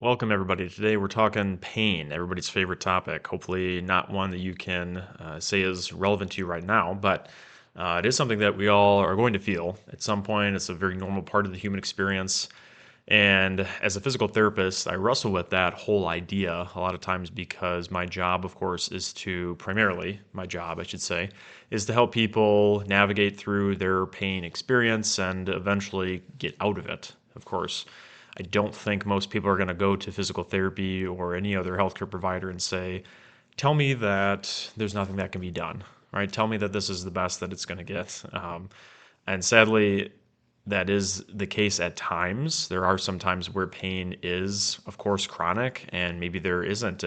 Welcome, everybody. Today we're talking pain, everybody's favorite topic. Hopefully, not one that you can say is relevant to you right now, but it is something that we all are going to feel at some point. It's a very normal part of the human experience. And as a physical therapist, I wrestle with that whole idea a lot of times because my job, of course, is to primarily, my job, I should say, is to help people navigate through their pain experience and eventually get out of it, of course. I don't think most people are going to go to physical therapy or any other healthcare provider and say, tell me that there's nothing that can be done, right? Tell me that this is the best that it's going to get. And sadly, that is the case at times. There are some times where pain is, of course, chronic, and maybe there isn't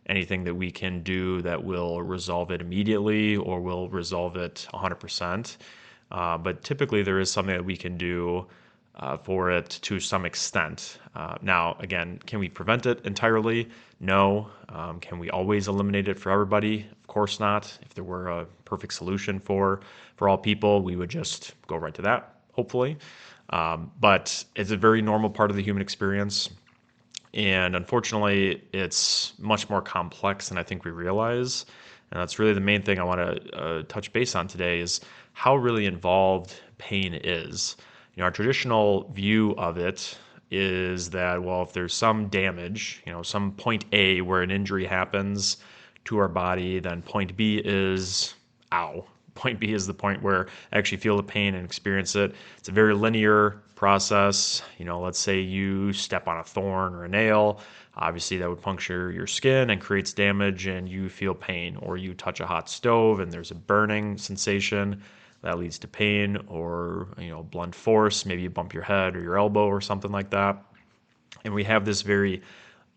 anything that we can do that will resolve it immediately or will resolve it 100%. But typically, there is something that we can do for it to some extent. Now, again, can we prevent it entirely? No. Can we always eliminate it for everybody? Of course not. If there were a perfect solution for all people, we would just go right to that, hopefully. But it's a very normal part of the human experience. And unfortunately, it's much more complex than I think we realize. And that's really the main thing I want to touch base on today is how really involved pain is. Our traditional view of it is that, well, if there's some damage, some point A where an injury happens to our body, then point B is ow. Point B is the point where I actually feel the pain and experience it. It's a very linear process. Let's say you step on a thorn or a nail. Obviously, that would puncture your skin and creates damage, and you feel pain. Or you touch a hot stove and there's a burning sensation that leads to pain, or blunt force. Maybe you bump your head or your elbow or something like that. And we have this very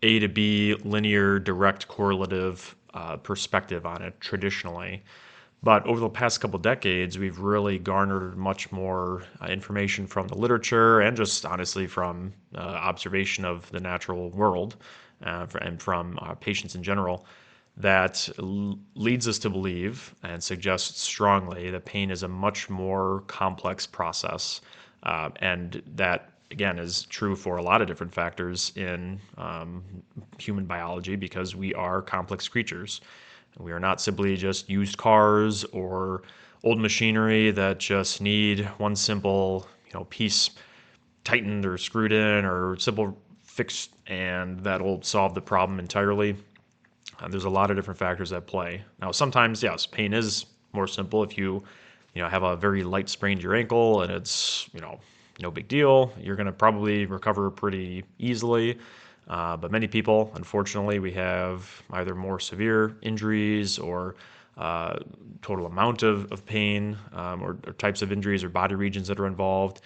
A to B linear, direct correlative perspective on it traditionally. But over the past couple decades, we've really garnered much more information from the literature and just honestly from observation of the natural world and from patients in general that leads us to believe and suggests strongly that pain is a much more complex process. And that, again, is true for a lot of different factors in human biology because we are complex creatures. We are not simply just used cars or old machinery that just need one simple, piece tightened or screwed in or simple fixed, and that'll solve the problem entirely. There's a lot of different factors at play. Now, sometimes, yes, pain is more simple. If you have a very light sprain to your ankle and it's, no big deal, you're going to probably recover pretty easily. But many people, unfortunately, we have either more severe injuries or total amount of pain or types of injuries or body regions that are involved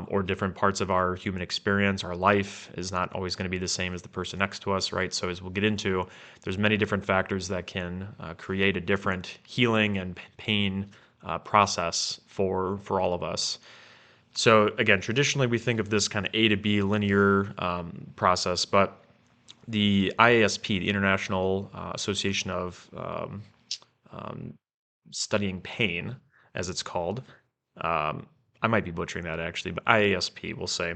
or different parts of our human experience. Our life is not always going to be the same as the person next to us, right? So as we'll get into, there's many different factors that can create a different healing and pain process for all of us. So again, traditionally we think of this kind of A to B linear process, but the IASP, the International Association of Studying Pain, as it's called, I might be butchering that actually, but IASP will say,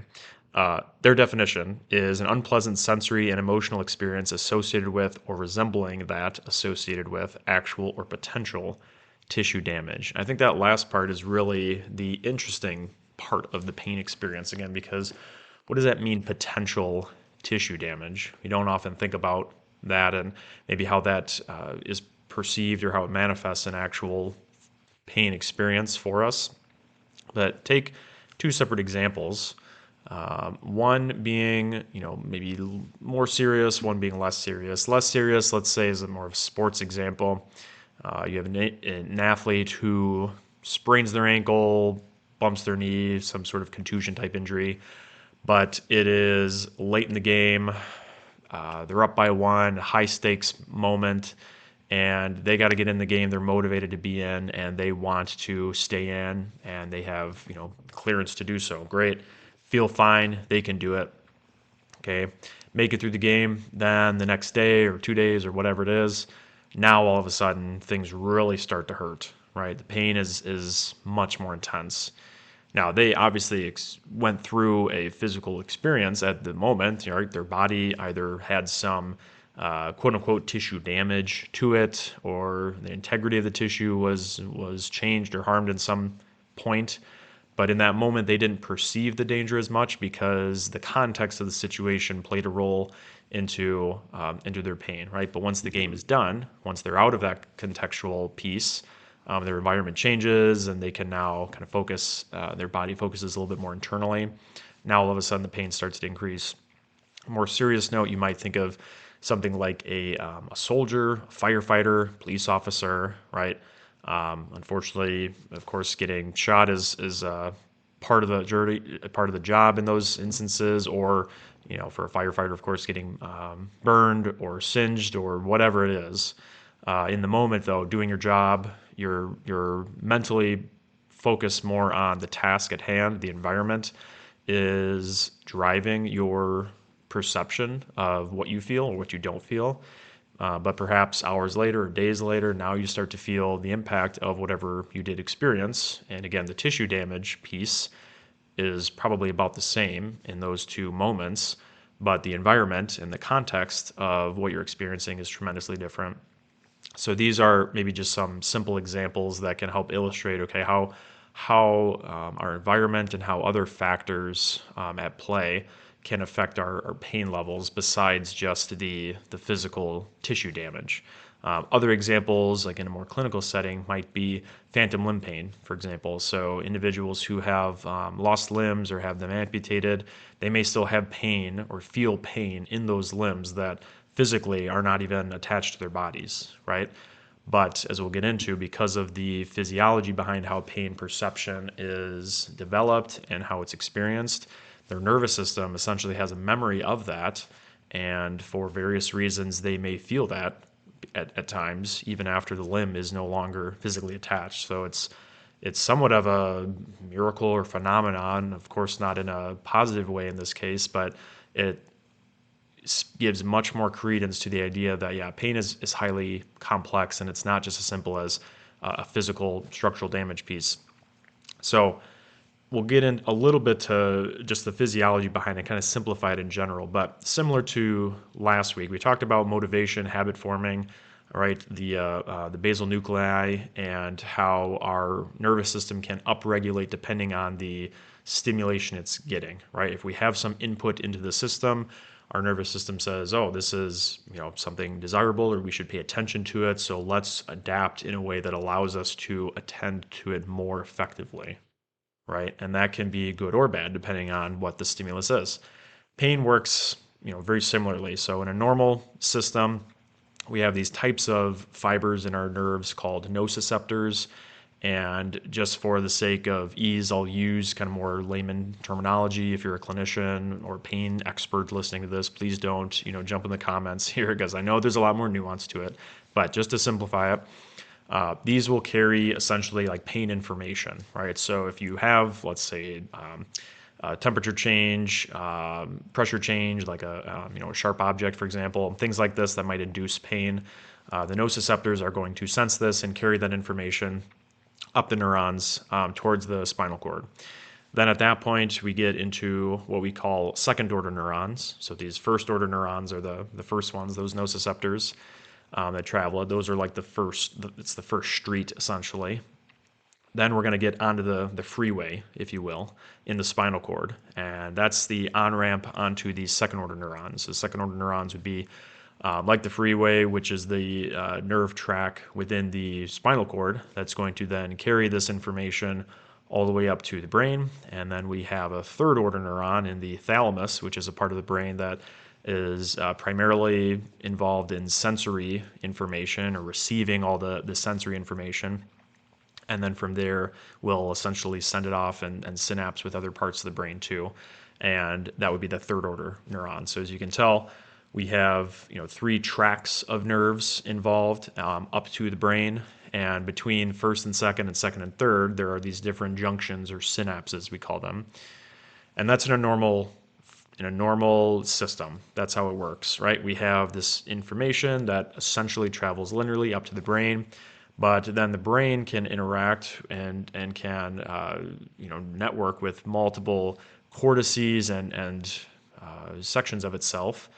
their definition is an unpleasant sensory and emotional experience associated with or resembling that associated with actual or potential tissue damage. I think that last part is really the interesting part of the pain experience again, because what does that mean, potential tissue damage? We don't often think about that and maybe how that is perceived or how it manifests in actual pain experience for us. But take two separate examples. One being, maybe more serious, one being less serious. Less serious, let's say, is a more of a sports example. You have an athlete who sprains their ankle, bumps their knee, some sort of contusion type injury, but it is late in the game. They're up by one, high stakes moment, and they got to get in the game. They're motivated to be in, and they want to stay in, and they have clearance to do so. Great, feel fine, they can do it. Okay, make it through the game. Then the next day or 2 days or whatever it is, now all of a sudden things really start to hurt. Right, the pain is much more intense. Now, they obviously went through a physical experience at the moment. Right? Their body either had some quote unquote tissue damage to it, or the integrity of the tissue was changed or harmed in some point. But in that moment, they didn't perceive the danger as much because the context of the situation played a role into their pain, right? But once the game is done, once they're out of that contextual piece, their environment changes and they can now kind of focus. Their body focuses a little bit more internally. Now all of a sudden the pain starts to increase. A more serious note, you might think of something like a soldier, a firefighter, police officer, right? Unfortunately, of course, getting shot is part of the journey, part of the job in those instances, or for a firefighter, of course, getting burned or singed or whatever it is. In the moment, though, doing your job, you're mentally focused more on the task at hand. The environment is driving your perception of what you feel or what you don't feel. But perhaps hours later or days later, now you start to feel the impact of whatever you did experience. And again, the tissue damage piece is probably about the same in those two moments, but the environment and the context of what you're experiencing is tremendously different. So these are maybe just some simple examples that can help illustrate, okay, how our environment and how other factors at play can affect our pain levels besides just the physical tissue damage. Other examples, like in a more clinical setting, might be phantom limb pain, for example. So individuals who have lost limbs or have them amputated, they may still have pain or feel pain in those limbs that physically are not even attached to their bodies, right? But as we'll get into, because of the physiology behind how pain perception is developed and how it's experienced, their nervous system essentially has a memory of that. And for various reasons, they may feel that at times, even after the limb is no longer physically attached. So it's somewhat of a miracle or phenomenon, of course, not in a positive way in this case, but it gives much more credence to the idea that, yeah, pain is highly complex and it's not just as simple as a physical structural damage piece. So we'll get in a little bit to just the physiology behind it, kind of simplify it in general. But similar to last week, we talked about motivation, habit forming, right? The basal nuclei and how our nervous system can upregulate depending on the stimulation it's getting, right? If we have some input into the system, our nervous system says, oh, this is something desirable, or we should pay attention to it, so let's adapt in a way that allows us to attend to it more effectively, right? And that can be good or bad depending on what the stimulus is. Pain works very similarly. So in a normal system, we have these types of fibers in our nerves called nociceptors. And just for the sake of ease, I'll use kind of more layman terminology. If you're a clinician or pain expert listening to this, please don't, jump in the comments here because I know there's a lot more nuance to it. But just to simplify it, these will carry essentially like pain information, right? So if you have, let's say, temperature change, pressure change, like a sharp object, for example, things like this that might induce pain, the nociceptors are going to sense this and carry that information up the neurons towards the spinal cord. Then at that point, we get into what we call second order neurons. So these first order neurons are the first ones, those nociceptors that travel. Those are like it's the first street essentially. Then we're going to get onto the freeway, if you will, in the spinal cord. And that's the on-ramp onto these second order neurons. The second order neurons would be like the freeway, which is the nerve track within the spinal cord that's going to then carry this information all the way up to the brain. And then we have a third order neuron in the thalamus, which is a part of the brain that is primarily involved in sensory information or receiving all the sensory information. And then from there, we'll essentially send it off and synapse with other parts of the brain too. And that would be the third order neuron. So as you can tell, we have three tracks of nerves involved up to the brain, and between first and second and third, there are these different junctions or synapses we call them, and that's in a normal system. That's how it works, right? We have this information that essentially travels linearly up to the brain, But then the brain can interact and can network with multiple cortices and sections of itself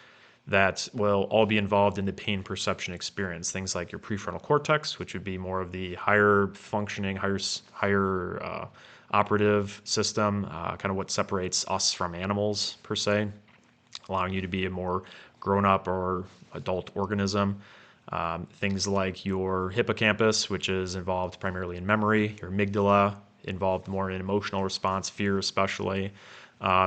that will all be involved in the pain perception experience. Things like your prefrontal cortex, which would be more of the higher functioning, higher operative system, kind of what separates us from animals per se, allowing you to be a more grown-up or adult organism. Things like your hippocampus, which is involved primarily in memory, your amygdala, involved more in emotional response, fear especially,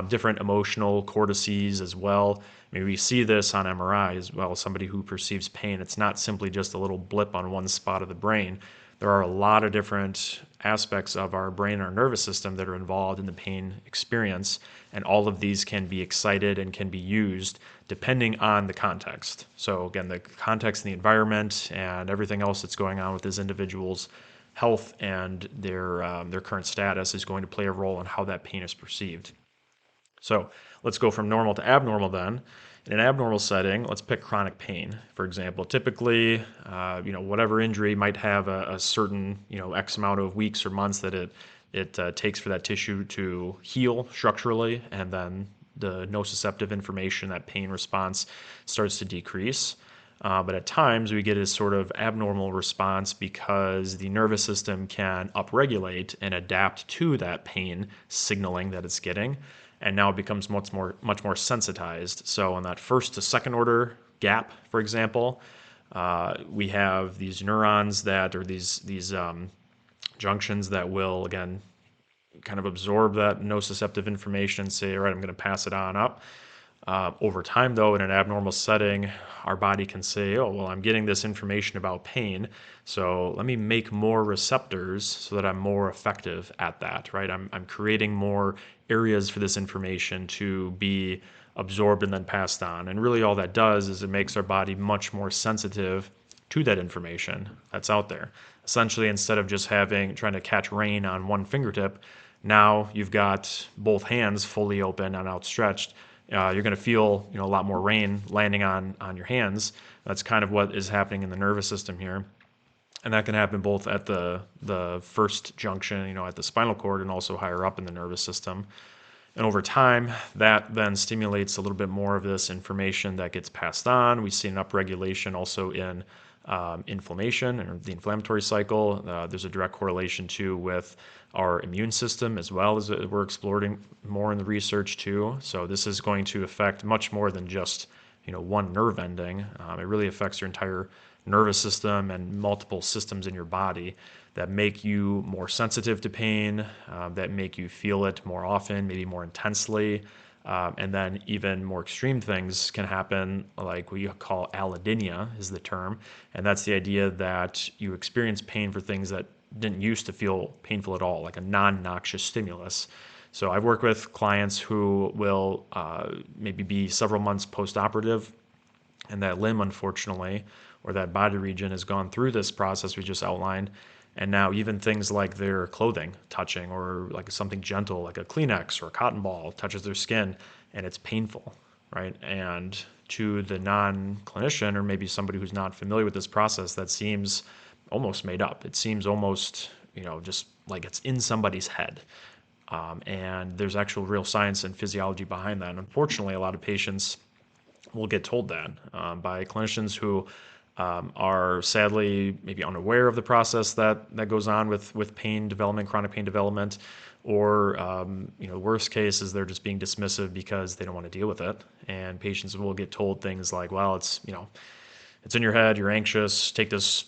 different emotional cortices as well. I mean, we see this on MRI as well. Somebody who perceives pain, it's not simply just a little blip on one spot of the brain. There are a lot of different aspects of our brain and our nervous system that are involved in the pain experience, and all of these can be excited and can be used depending on the context. So again, the context and the environment and everything else that's going on with this individual's health and their current status is going to play a role in how that pain is perceived. So let's go from normal to abnormal then. In an abnormal setting, let's pick chronic pain, for example. Typically, whatever injury might have a certain, X amount of weeks or months that it takes for that tissue to heal structurally, and then the nociceptive information, that pain response, starts to decrease. But at times we get a sort of abnormal response because the nervous system can upregulate and adapt to that pain signaling that it's getting, and now it becomes much more sensitized. So in that first to second order gap, for example, we have these neurons that, or these junctions that will again kind of absorb that nociceptive information and say, all right, I'm going to pass it on up. Over time, though, in an abnormal setting, our body can say, oh, well, I'm getting this information about pain, so let me make more receptors so that I'm more effective at that, right? I'm creating more areas for this information to be absorbed and then passed on. And really all that does is it makes our body much more sensitive to that information that's out there. Essentially, instead of just trying to catch rain on one fingertip, now you've got both hands fully open and outstretched. You're going to feel a lot more rain landing on your hands. That's kind of what is happening in the nervous system here, and that can happen both at the first junction, at the spinal cord, and also higher up in the nervous system. And over time, that then stimulates a little bit more of this information that gets passed on. We see an upregulation also in inflammation or the inflammatory cycle. There's a direct correlation too with our immune system as well, as we're exploring more in the research too. So this is going to affect much more than just one nerve ending. It really affects your entire nervous system and multiple systems in your body that make you more sensitive to pain, that make you feel it more often, maybe more intensely. And then even more extreme things can happen, like we call allodynia is the term. And that's the idea that you experience pain for things that didn't used to feel painful at all, like a non-noxious stimulus. So I've worked with clients who will maybe be several months post-operative, and that limb, unfortunately, or that body region has gone through this process we just outlined. And now even things like their clothing touching, or like something gentle like a Kleenex or a cotton ball touches their skin, and it's painful, right? And to the non-clinician, or maybe somebody who's not familiar with this process, that seems almost made up. It seems almost, just like it's in somebody's head. And there's actual real science and physiology behind that. And unfortunately, a lot of patients will get told that by clinicians who are sadly maybe unaware of the process that goes on with pain development, chronic pain development, or worst case is they're just being dismissive because they don't want to deal with it. And patients will get told things like, well, it's in your head, you're anxious, take this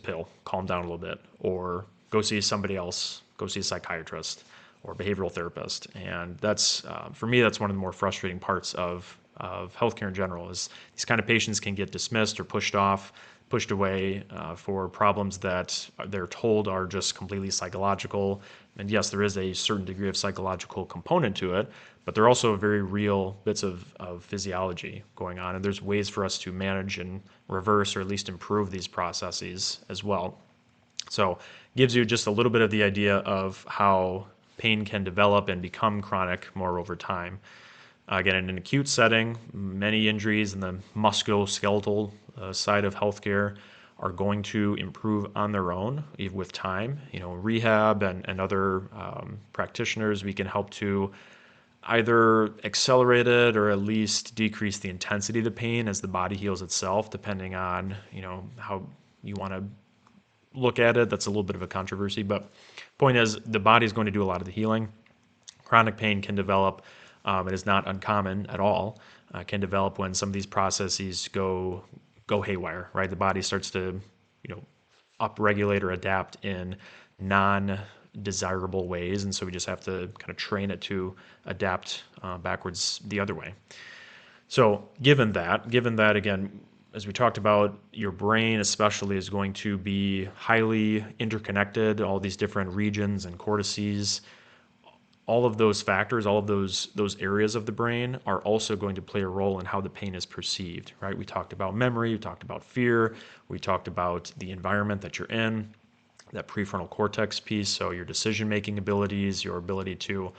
pill, calm down a little bit, or go see somebody else, go see a psychiatrist or behavioral therapist. And that's for me, that's one of the more frustrating parts of healthcare in general, is these kind of patients can get dismissed or pushed away for problems that they're told are just completely psychological. And yes, there is a certain degree of psychological component to it, but there are also very real bits of physiology going on. And there's ways for us to manage and reverse, or at least improve these processes as well. So it gives you just a little bit of the idea of how pain can develop and become chronic more over time. Again, in an acute setting, many injuries in the musculoskeletal side of healthcare are going to improve on their own, even with time. Rehab and other practitioners, we can help to either accelerate it or at least decrease the intensity of the pain as the body heals itself, depending on, how you want to look at it. That's a little bit of a controversy, but point is the body is going to do a lot of the healing. Chronic pain can develop. It is not uncommon at all. Can develop when some of these processes go haywire. Right, the body starts to, upregulate or adapt in non-desirable ways, and so we just have to kind of train it to adapt backwards the other way. So, given that again, as we talked about, your brain especially is going to be highly interconnected. All these different regions and cortices, all of those factors, all of those areas of the brain are also going to play a role in how the pain is perceived, right? We talked about memory, we talked about fear, we talked about the environment that you're in, that prefrontal cortex piece, so your decision-making abilities, your ability to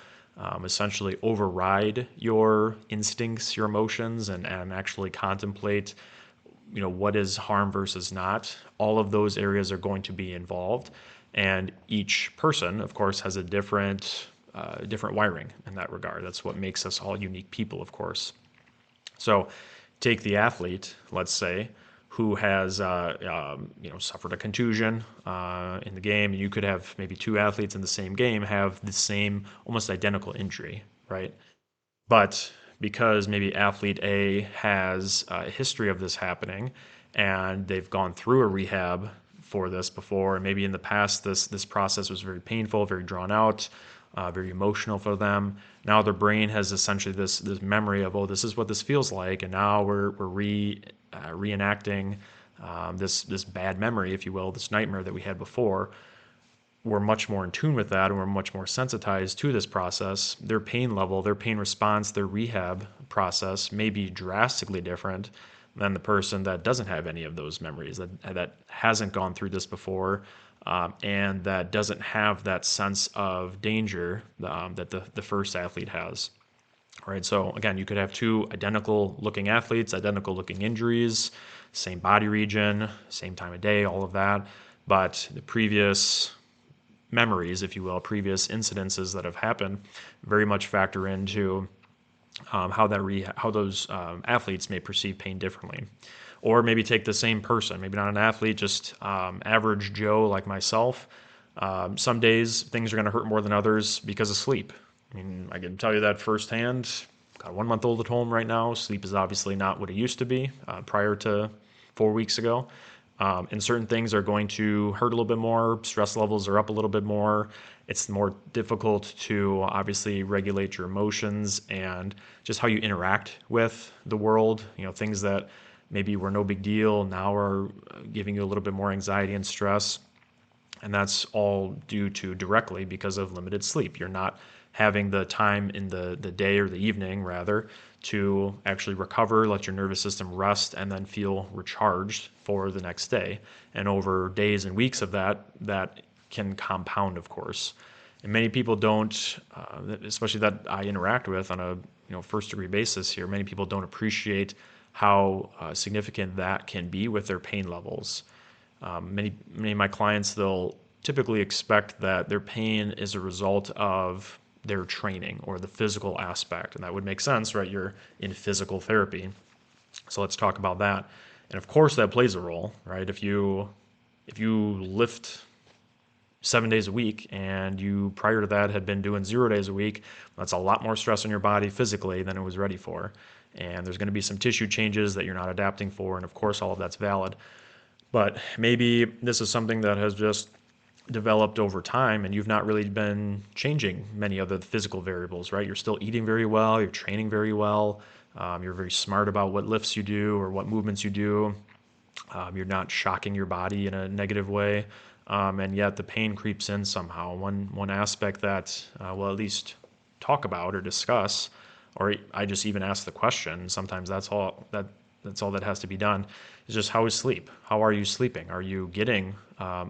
essentially override your instincts, your emotions, and actually contemplate, what is harm versus not. All of those areas are going to be involved, and each person, of course, has a different wiring in that regard. That's what makes us all unique people, of course. So, take the athlete, let's say, who has suffered a contusion in the game. You could have maybe two athletes in the same game have the same almost identical injury, right? But because maybe athlete A has a history of this happening and they've gone through a rehab for this before, and maybe in the past this process was very painful, very drawn out, very emotional for them. Now their brain has essentially this memory of, oh, this is what this feels like, and now we're reenacting this bad memory, if you will, this nightmare that we had before. We're much more in tune with that, and we're much more sensitized to this process. Their pain level, their pain response, their rehab process may be drastically different than the person that doesn't have any of those memories, that hasn't gone through this before, and that doesn't have that sense of danger that the first athlete has. All right, so again, you could have two identical looking athletes, identical looking injuries, same body region, same time of day, all of that, but the previous memories, if you will, previous incidences that have happened, very much factor into how those athletes may perceive pain differently. Or maybe take the same person, maybe not an athlete, just average Joe like myself. Some days things are going to hurt more than others because of sleep. I mean, I can tell you that firsthand. Got a 1-month-old at home right now. Sleep is obviously not what it used to be prior to 4 weeks ago. And certain things are going to hurt a little bit more. Stress levels are up a little bit more. It's more difficult to obviously regulate your emotions and just how you interact with the world. Things that maybe were no big deal now are giving you a little bit more anxiety and stress. And that's all due to directly because of limited sleep. You're not having the time in the day or the evening, rather, to actually recover, let your nervous system rest, and then feel recharged for the next day. And over days and weeks of that can compound, of course. And many people don't, especially that I interact with on a first degree basis here, many people don't appreciate how significant that can be with their pain levels. Many of my clients, they'll typically expect that their pain is a result of their training or the physical aspect, and that would make sense, right? You're in physical therapy, so let's talk about that. And of course, that plays a role, right? If you lift 7 days a week and you prior to that had been doing 0 days a week, that's a lot more stress on your body physically than it was ready for, and there's going to be some tissue changes that you're not adapting for, and of course, all of that's valid. But maybe this is something that has just developed over time and you've not really been changing many of the physical variables, right? You're still eating very well, you're training very well, you're very smart about what lifts you do or what movements you do. You're not shocking your body in a negative way, and yet the pain creeps in somehow. One aspect that we'll at least talk about or discuss, or I just even ask the question, sometimes that's all that has to be done, is just how is sleep? How are you sleeping? Are you getting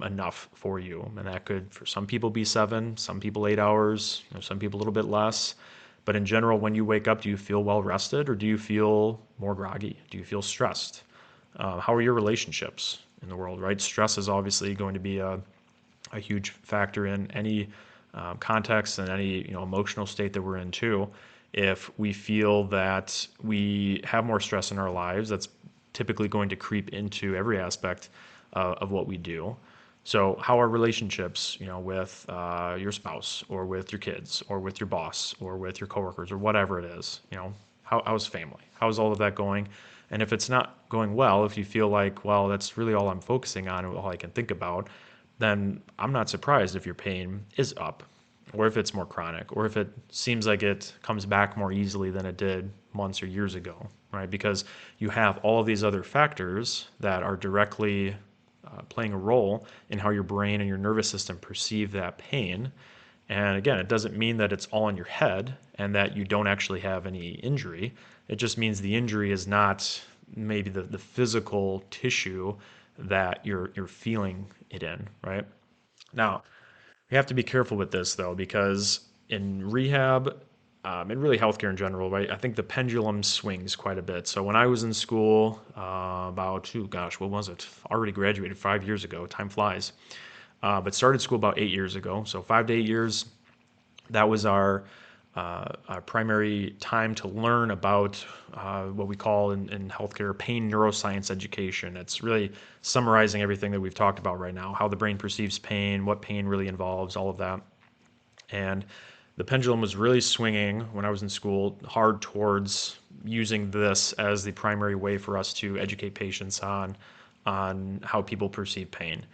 enough for you? And that could, for some people, be 7, some people 8 hours, some people a little bit less. But in general, when you wake up, do you feel well rested or do you feel more groggy? Do you feel stressed? How are your relationships? in the world, right? Stress is obviously going to be a huge factor in any context and any emotional state that we're in too. If we feel that we have more stress in our lives, that's typically going to creep into every aspect of what we do. So, how are relationships, with your spouse, or with your kids, or with your boss, or with your coworkers, or whatever it is? How's family? How's all of that going? And if it's not going well, if you feel like, well, that's really all I'm focusing on and all I can think about, then I'm not surprised if your pain is up, or if it's more chronic, or if it seems like it comes back more easily than it did months or years ago, right? Because you have all of these other factors that are directly playing a role in how your brain and your nervous system perceive that pain. And again, it doesn't mean that it's all in your head and that you don't actually have any injury. It just means the injury is not maybe the physical tissue that you're feeling it in, right? Now, we have to be careful with this though, because in rehab, and really healthcare in general, right? I think the pendulum swings quite a bit. So when I was in school, about, oh gosh, what was it? Already graduated 5 years ago. Time flies. But started school about 8 years ago. So 5 to 8 years, that was our primary time to learn about what we call in healthcare pain neuroscience education. It's really summarizing everything that we've talked about right now, how the brain perceives pain, what pain really involves, all of that. And the pendulum was really swinging when I was in school hard towards using this as the primary way for us to educate patients on how people perceive pain.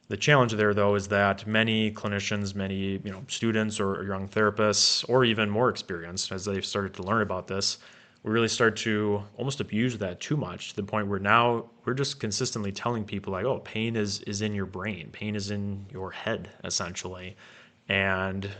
The challenge there, though, is that many clinicians, many students or young therapists, or even more experienced, as they've started to learn about this, we really start to almost abuse that too much to the point where now we're just consistently telling people like, oh, pain is in your brain, pain is in your head, essentially, and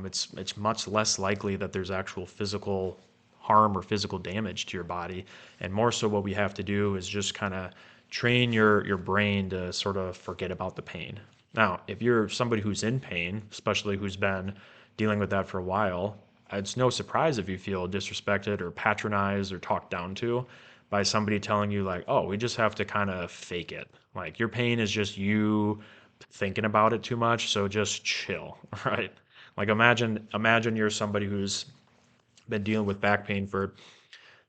it's much less likely that there's actual physical harm or physical damage to your body. And more so, what we have to do is just kind of train your brain to sort of forget about the pain. Now, if you're somebody who's in pain, especially who's been dealing with that for a while, it's no surprise if you feel disrespected or patronized or talked down to by somebody telling you like, "Oh, we just have to kind of fake it. Like your pain is just you thinking about it too much, so just chill." Right? Like imagine you're somebody who's been dealing with back pain for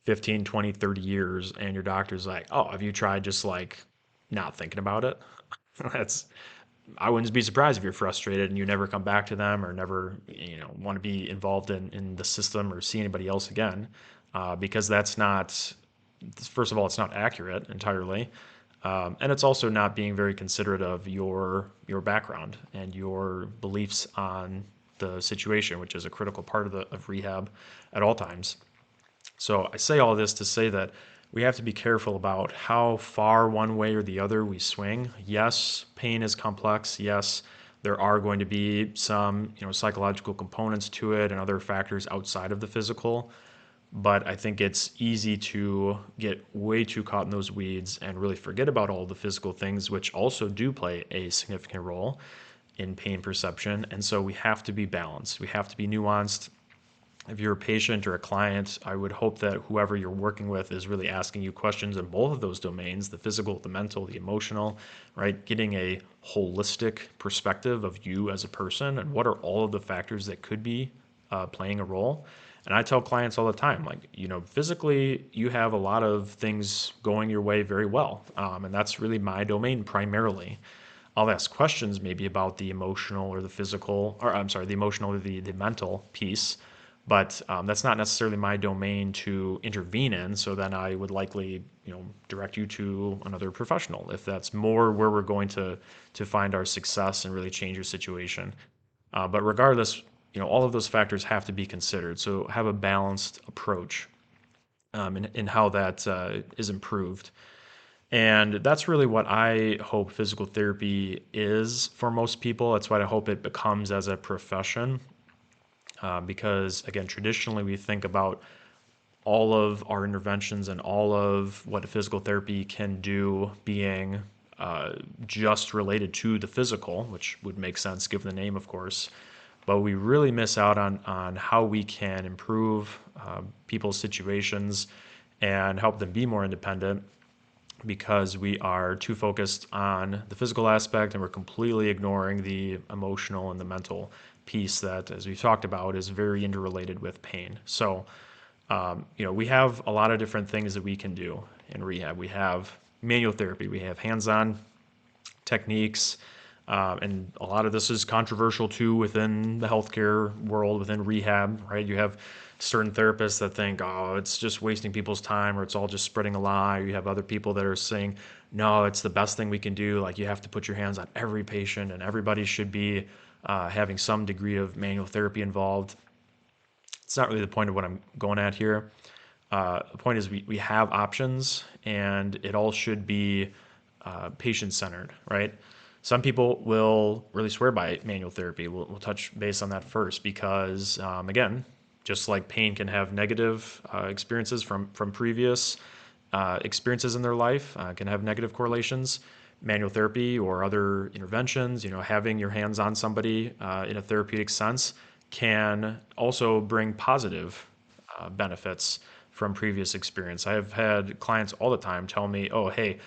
15, 20, 30 years and your doctor's like, "Oh, have you tried just like not thinking about it?" That's I wouldn't be surprised if you're frustrated and you never come back to them or never, want to be involved in the system or see anybody else again, because that's not, first of all, it's not accurate entirely, and it's also not being very considerate of your background and your beliefs on the situation, which is a critical part of rehab at all times. So I say all this to say that we have to be careful about how far one way or the other we swing. Yes, pain is complex. Yes, there are going to be some, psychological components to it and other factors outside of the physical. But I think it's easy to get way too caught in those weeds and really forget about all the physical things, which also do play a significant role in pain perception. And so we have to be balanced. We have to be nuanced. If you're a patient or a client, I would hope that whoever you're working with is really asking you questions in both of those domains, the physical, the mental, the emotional, right? Getting a holistic perspective of you as a person and what are all of the factors that could be playing a role. And I tell clients all the time, like, physically, you have a lot of things going your way very well. And that's really my domain primarily. I'll ask questions maybe about the emotional or the physical, or I'm sorry, the emotional or the mental piece, but that's not necessarily my domain to intervene in. So then I would likely, direct you to another professional if that's more where we're going to find our success and really change your situation. But regardless, all of those factors have to be considered. So have a balanced approach in how that is improved. And that's really what I hope physical therapy is for most people. That's what I hope it becomes as a profession. Because, again, traditionally we think about all of our interventions and all of what physical therapy can do being just related to the physical, which would make sense given the name, of course. But we really miss out on how we can improve people's situations and help them be more independent because we are too focused on the physical aspect and we're completely ignoring the emotional and the mental piece that, as we've talked about, is very interrelated with pain. So, we have a lot of different things that we can do in rehab. We have manual therapy, we have hands-on techniques, and a lot of this is controversial too within the healthcare world, within rehab, right? You have certain therapists that think, oh, it's just wasting people's time or it's all just spreading a lie. You have other people that are saying, no, it's the best thing we can do. Like you have to put your hands on every patient and everybody should be having some degree of manual therapy involved. It's not really the point of what I'm going at here. The point is we have options and it all should be patient centered, right? Some people will really swear by manual therapy. We'll touch base on that first because, again, just like pain can have negative experiences from previous experiences in their life, can have negative correlations. Manual therapy or other interventions, having your hands on somebody in a therapeutic sense can also bring positive benefits from previous experience. I have had clients all the time tell me, oh, hey,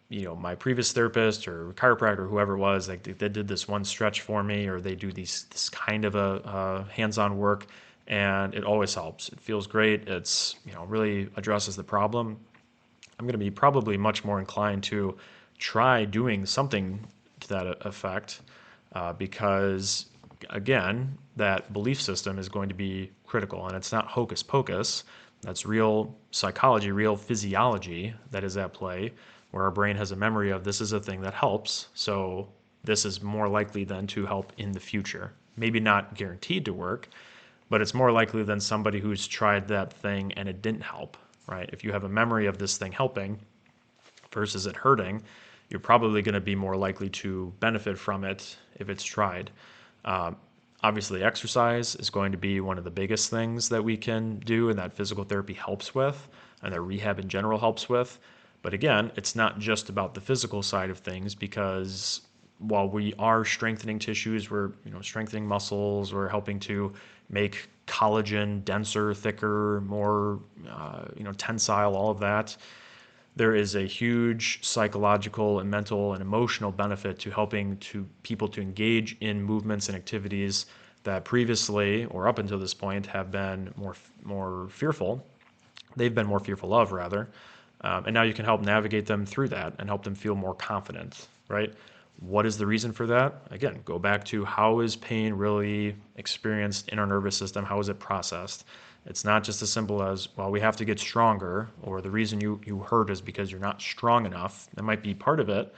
my previous therapist or chiropractor, or whoever it was, like they did this one stretch for me, or they do this kind of a hands-on work, and it always helps. It feels great. It's really addresses the problem. I'm going to be probably much more inclined to try doing something to that effect because, again, that belief system is going to be critical, and it's not hocus pocus. That's real psychology, real physiology that is at play, where our brain has a memory of this is a thing that helps, so this is more likely than to help in the future. Maybe not guaranteed to work, but it's more likely than somebody who's tried that thing and it didn't help, right? If you have a memory of this thing helping versus it hurting, you're probably going to be more likely to benefit from it if it's tried. Obviously, exercise is going to be one of the biggest things that we can do and that physical therapy helps with and that rehab in general helps with. But again, it's not just about the physical side of things because while we are strengthening tissues, we're strengthening muscles, we're helping to make collagen denser, thicker, more tensile, all of that. There is a huge psychological and mental and emotional benefit to helping to people to engage in movements and activities that previously or up until this point have been more fearful. They've been more fearful of rather, and now you can help navigate them through that and help them feel more confident, right? What is the reason for that? Again, go back to how is pain really experienced in our nervous system? How is it processed? It's not just as simple as, well, we have to get stronger, or the reason you hurt is because you're not strong enough. That might be part of it,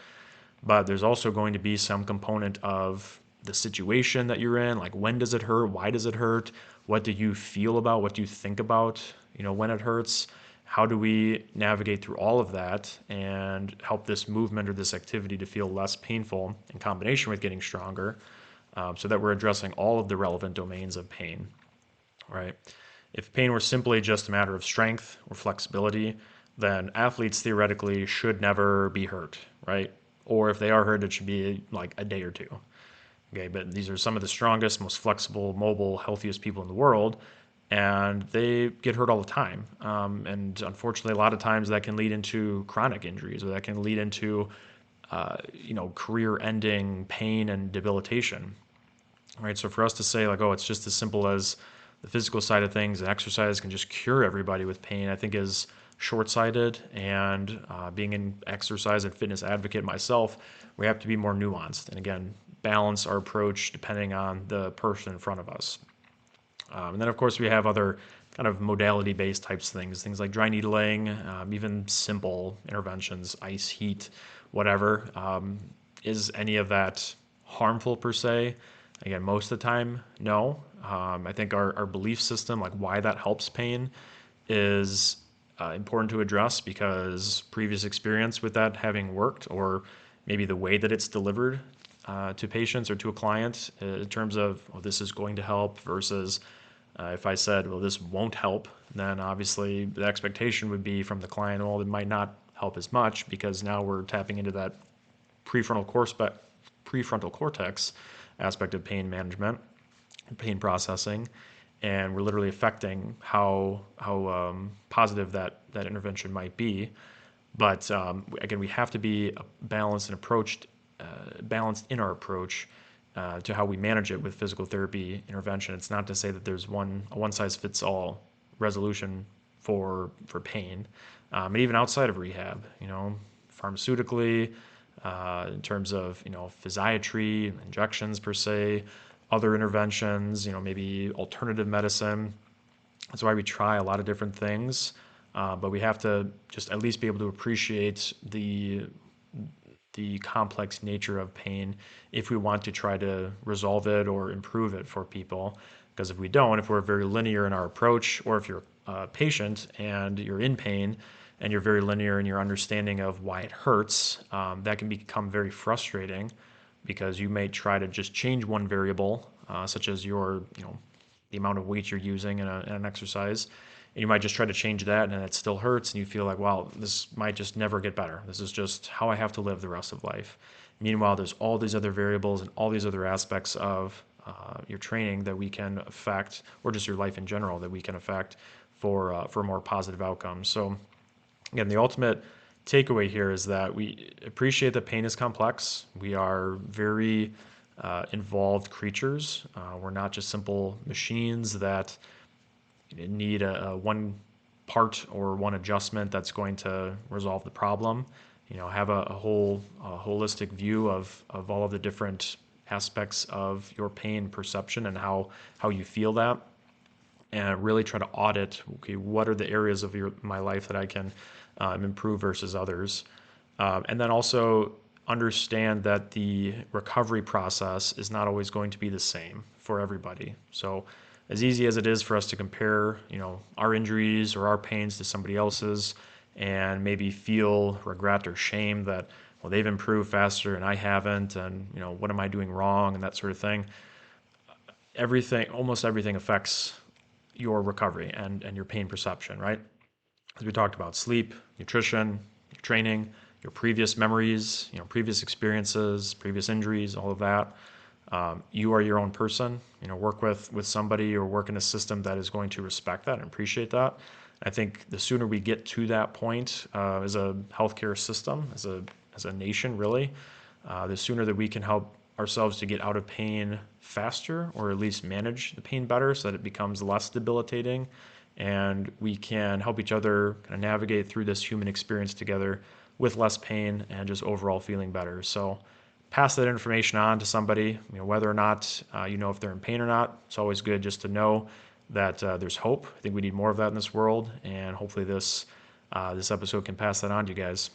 but there's also going to be some component of the situation that you're in, like when does it hurt? Why does it hurt? What do you feel about? What do you think about, when it hurts? How do we navigate through all of that and help this movement or this activity to feel less painful in combination with getting stronger so that we're addressing all of the relevant domains of pain, right? If pain were simply just a matter of strength or flexibility, then athletes theoretically should never be hurt, right? Or if they are hurt, it should be like a day or two. Okay, but these are some of the strongest, most flexible, mobile, healthiest people in the world, and they get hurt all the time. And unfortunately, a lot of times that can lead into chronic injuries, or that can lead into, career-ending pain and debilitation. Right. So for us to say like, oh, it's just as simple as the physical side of things and exercise can just cure everybody with pain, I think is short-sighted. And being an exercise and fitness advocate myself, we have to be more nuanced and again balance our approach depending on the person in front of us. And then of course we have other kind of modality-based types of things like dry needling, even simple interventions, ice, heat, whatever. Is any of that harmful per se? Again, most of the time, no. I think our belief system, like why that helps pain, is important to address because previous experience with that having worked, or maybe the way that it's delivered to patients or to a client in terms of, well, this is going to help versus if I said, well, this won't help, then obviously the expectation would be from the client, well, it might not help as much because now we're tapping into that prefrontal cortex aspect of pain management, pain processing, and we're literally affecting how positive that intervention might be. But again, we have to be balanced and balanced in our approach to how we manage it with physical therapy intervention. It's not to say that there's a one size fits all resolution for pain, and even outside of rehab, pharmaceutically, in terms of physiatry, injections per se, other interventions, maybe alternative medicine. That's why we try a lot of different things, but we have to just at least be able to appreciate the complex nature of pain if we want to try to resolve it or improve it for people. Because if we don't, if we're very linear in our approach, or if you're a patient and you're in pain and you're very linear in your understanding of why it hurts, that can become very frustrating because you may try to just change one variable, such as the amount of weight you're using in an exercise, and you might just try to change that and it still hurts, and you feel like, wow, this might just never get better. This is just how I have to live the rest of life. Meanwhile, there's all these other variables and all these other aspects of your training that we can affect, or just your life in general, that we can affect for more positive outcomes. So again, the ultimate takeaway here is that we appreciate that pain is complex. We are very involved creatures. We're not just simple machines that need a one part or one adjustment that's going to resolve the problem. Have a holistic view of all of the different aspects of your pain perception and how you feel that, and really try to audit, okay, what are the areas of my life that I can improve versus others. And then also understand that the recovery process is not always going to be the same for everybody. So as easy as it is for us to compare, our injuries or our pains to somebody else's and maybe feel regret or shame that, well, they've improved faster and I haven't, and, what am I doing wrong, and that sort of thing. Almost everything affects your recovery and your pain perception, right? As we talked about, sleep, nutrition, your training, your previous memories, previous experiences, previous injuries, all of that. You are your own person. Work with somebody or work in a system that is going to respect that and appreciate that. I think the sooner we get to that point as a healthcare system, as a nation, really, the sooner that we can help ourselves to get out of pain faster, or at least manage the pain better so that it becomes less debilitating, and we can help each other kind of navigate through this human experience together with less pain and just overall feeling better. So pass that information on to somebody, whether or not if they're in pain or not. It's always good just to know that there's hope. I think we need more of that in this world, and hopefully this episode can pass that on to you guys.